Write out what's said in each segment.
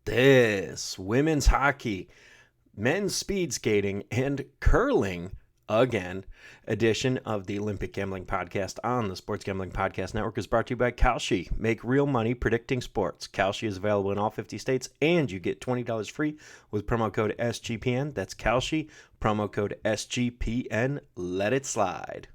This women's hockey, men's speed skating, and curling again edition of the Olympic Gambling Podcast on the Sports Gambling Podcast Network is brought to you by Kalshi. Make real money predicting sports. Kalshi is available in all 50 states, and you get $20 free with promo code SGPN. That's Kalshi, promo code SGPN. Let it slide.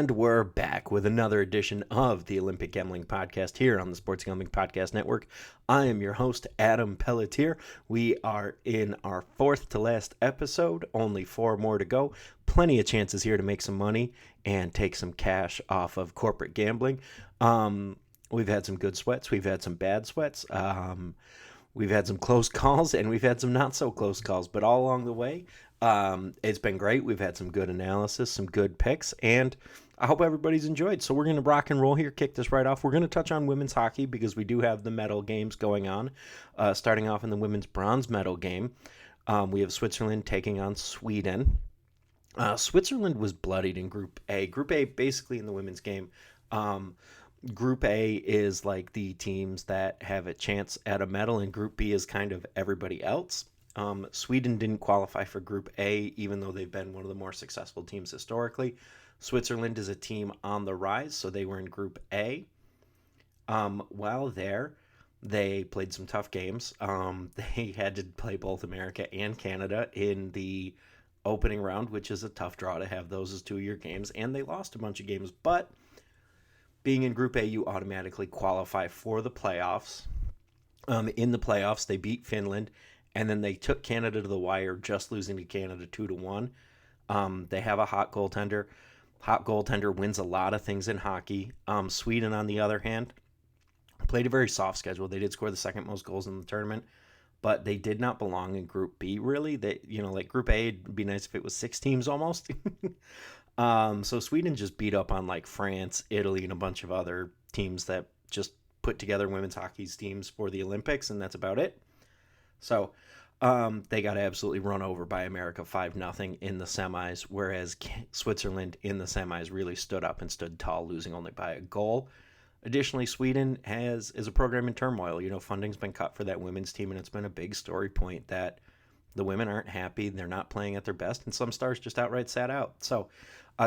We're back with another edition of the Olympic Gambling Podcast here on the Sports Gambling Podcast Network. I am your host, Adam Pelletier. We are in our fourth to last episode, only 4 more to go. Plenty of chances here to make some money and take some cash off of corporate gambling. We've had some good sweats. We've had some bad sweats. We've had some close calls, and we've had some not so close calls, but all along the way, it's been great. We've had some good analysis, some good picks, and I hope everybody's enjoyed. So we're going to rock and roll here, kick this right off. We're going to touch on women's hockey because we do have the medal games going on. Starting off in the women's bronze medal game, we have Switzerland taking on Sweden. Switzerland was bloodied in Group A. Group A, basically in the women's game, Group A is like the teams that have a chance at a medal, and Group B is kind of everybody else. Sweden didn't qualify for Group A, even though they've been one of the more successful teams historically. Switzerland is a team on the rise, so they were in Group A. While there, they played some tough games. They had to play both America and Canada in the opening round, which is a tough draw to have those as 2-year games, and they lost a bunch of games, but being in Group A, you automatically qualify for the playoffs. In the playoffs, they beat Finland, and then they took Canada to the wire, just losing to Canada 2-1. They have a hot goaltender. Hot goaltender wins a lot of things in hockey. Sweden, on the other hand, played a very soft schedule. They did score the second most goals in the tournament, but they did not belong in Group B, really. They, like Group A, it'd be nice if it was 6 teams almost. So Sweden just beat up on like France, Italy, and a bunch of other teams that just put together women's hockey teams for the Olympics, and that's about it. So they got absolutely run over by America 5-0 in the semis, whereas Switzerland in the semis really stood up and stood tall, losing only by a goal. Additionally, Sweden is a program in turmoil. Funding's been cut for that women's team, and it's been a big story point that the women aren't happy. They're not playing at their best, and some stars just outright sat out. So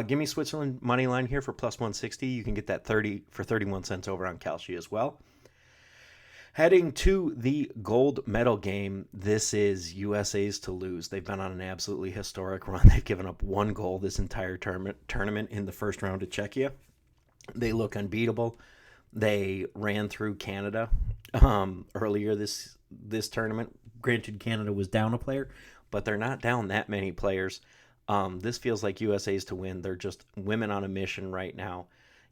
give me Switzerland money line here for plus 160. You can get that 30 for 31 cents over on Kalshi as well. Heading to the gold medal game, this is USA's to lose. They've been on an absolutely historic run. They've given up 1 goal this entire tournament in the first round of Czechia. They look unbeatable. They ran through Canada earlier this tournament. Granted, Canada was down a player, but they're not down that many players. This feels like USA's to win. They're just women on a mission right now,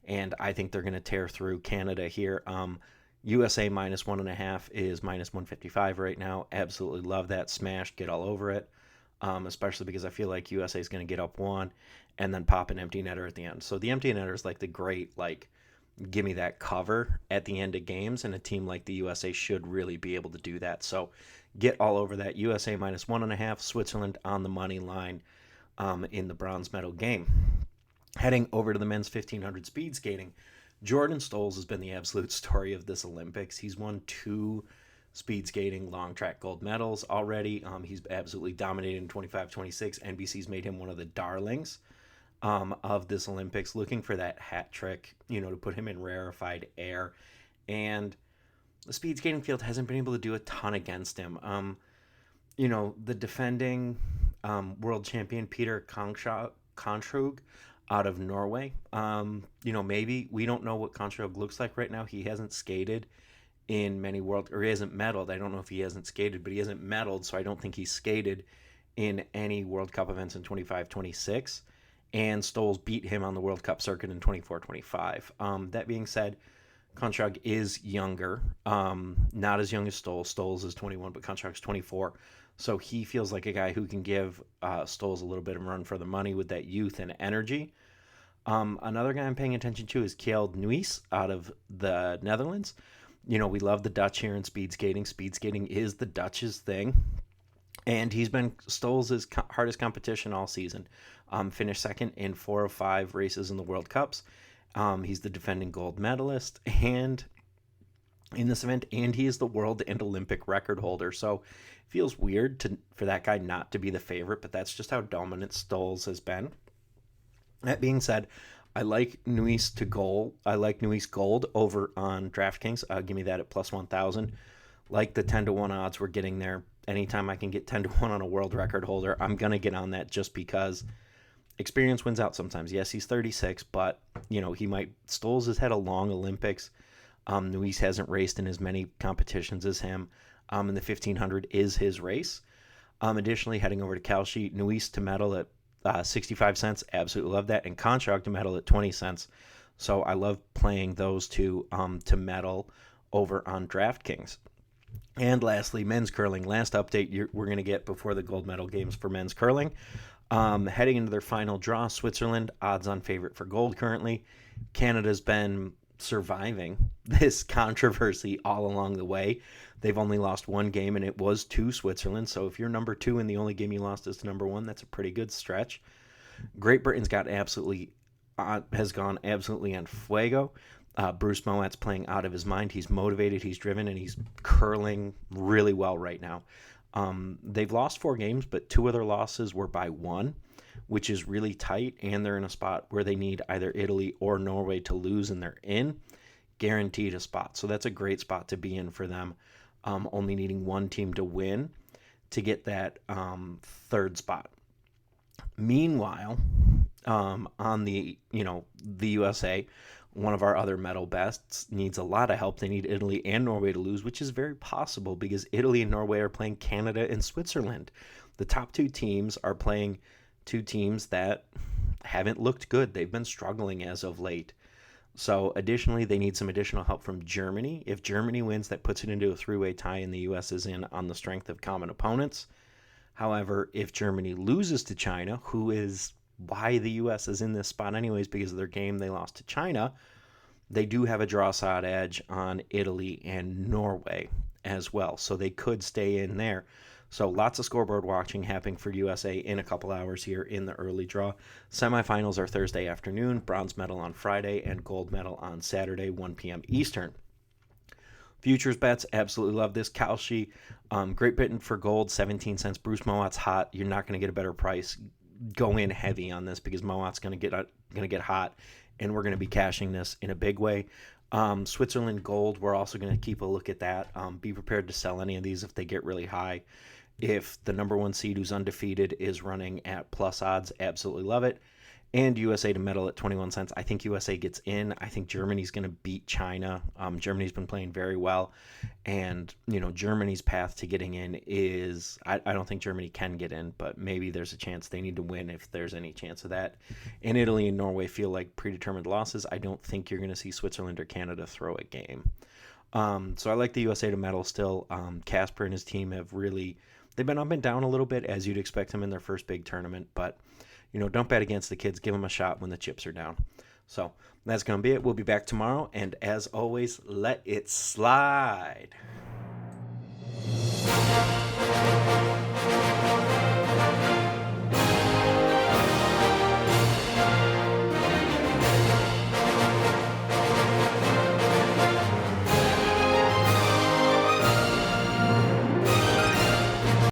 and I think they're going to tear through Canada here. USA minus 1.5 is minus 155 right now. Absolutely love that. Smash, get all over it, especially because I feel like USA is going to get up 1 and then pop an empty netter at the end. So the empty netter is like the great, give me that cover at the end of games, and a team like the USA should really be able to do that. So get all over that. USA minus 1.5, Switzerland on the money line in the bronze medal game. Heading over to the men's 1500 speed skating, Jordan Stolz has been the absolute story of this Olympics. He's won 2 speed skating long track gold medals already. He's absolutely dominated in 25-26. NBC's made him one of the darlings of this Olympics, looking for that hat trick, to put him in rarefied air. And the speed skating field hasn't been able to do a ton against him. The defending world champion Peter Kontrug out of Norway. Maybe we don't know what Kontrug looks like right now. He hasn't skated in many he hasn't medaled. I don't know if he hasn't skated, but he hasn't medaled, so I don't think he's skated in any World Cup events in 25-26. And Stolz beat him on the World Cup circuit in 24-25. That being said, Kontrug is younger, not as young as Stolz. Stolz is 21, but Kontrug's 24. So he feels like a guy who can give Stolz a little bit of a run for the money with that youth and energy. Another guy I'm paying attention to is Kjeld Nuis out of the Netherlands. We love the Dutch here in speed skating. Speed skating is the Dutch's thing. And he's been Stolz' hardest competition all season. Finished second in 4 of 5 races in the World Cups. He's the defending gold medalist and in this event, and he is the world and Olympic record holder. So it feels weird for that guy not to be the favorite, but that's just how dominant Stolz has been. That being said, I like Nuis to goal. I like Nuis gold over on DraftKings. Give me that at plus 1,000. Like the 10-1 odds we're getting there. Anytime I can get 10-1 on a world record holder, I'm going to get on that just because experience wins out sometimes. Yes, he's 36, but, Stolz has had a long Olympics. Nuis hasn't raced in as many competitions as him. And the 1500 is his race. Additionally, heading over to Kalshi, Nuis to medal at 65 cents. Absolutely love that. And Konchak to medal at 20 cents. So I love playing those two to medal over on DraftKings. And lastly, men's curling. Last update we're going to get before the gold medal games for men's curling. Heading into their final draw, Switzerland, odds on favorite for gold currently. Canada's been surviving this controversy all along the way. They've only lost one game, and it was to Switzerland. So if you're number 2 and the only game you lost is to number 1, that's a pretty good stretch. Great Britain's has gone absolutely on fuego. Bruce Mowat's playing out of his mind. He's motivated, he's driven, and he's curling really well right now. They've lost 4 games, but 2 of their losses were by 1, which is really tight, and they're in a spot where they need either Italy or Norway to lose, and they're guaranteed a spot. So that's a great spot to be in for them, only needing one team to win to get that 3rd spot. Meanwhile, on the USA, one of our other medal bests needs a lot of help. They need Italy and Norway to lose, which is very possible because Italy and Norway are playing Canada and Switzerland. The top 2 teams are playing 2 teams that haven't looked good. They've been struggling as of late. So additionally, they need some additional help from Germany. If Germany wins, that puts it into a 3-way tie, and the U.S. is in on the strength of common opponents. However, if Germany loses to China, who is why the U.S. is in this spot anyways, because of their game they lost to China, they do have a draw side edge on Italy and Norway as well. So they could stay in there. So lots of scoreboard watching happening for USA in a couple hours here in the early draw. Semifinals are Thursday afternoon, bronze medal on Friday, and gold medal on Saturday, 1 p.m. Eastern. Futures bets, absolutely love this. Kalshi, Great Britain for gold, 17 cents. Bruce Mowat's hot. You're not going to get a better price. Go in heavy on this because Mowat's going to get hot, and we're going to be cashing this in a big way. Switzerland gold, we're also going to keep a look at that. Be prepared to sell any of these if they get really high. If the number 1 seed who's undefeated is running at plus odds, absolutely love it. And USA to medal at 21 cents. I think USA gets in. I think Germany's going to beat China. Germany's been playing very well. And, Germany's path to getting in is, I don't think Germany can get in, but maybe there's a chance they need to win if there's any chance of that. And Italy and Norway feel like predetermined losses. I don't think you're going to see Switzerland or Canada throw a game. So I like the USA to medal still. Casper and his team they've been up and down a little bit, as you'd expect them in their first big tournament, but don't bet against the kids. Give them a shot when the chips are down. So that's going to be it. We'll be back tomorrow, and as always, let it slide.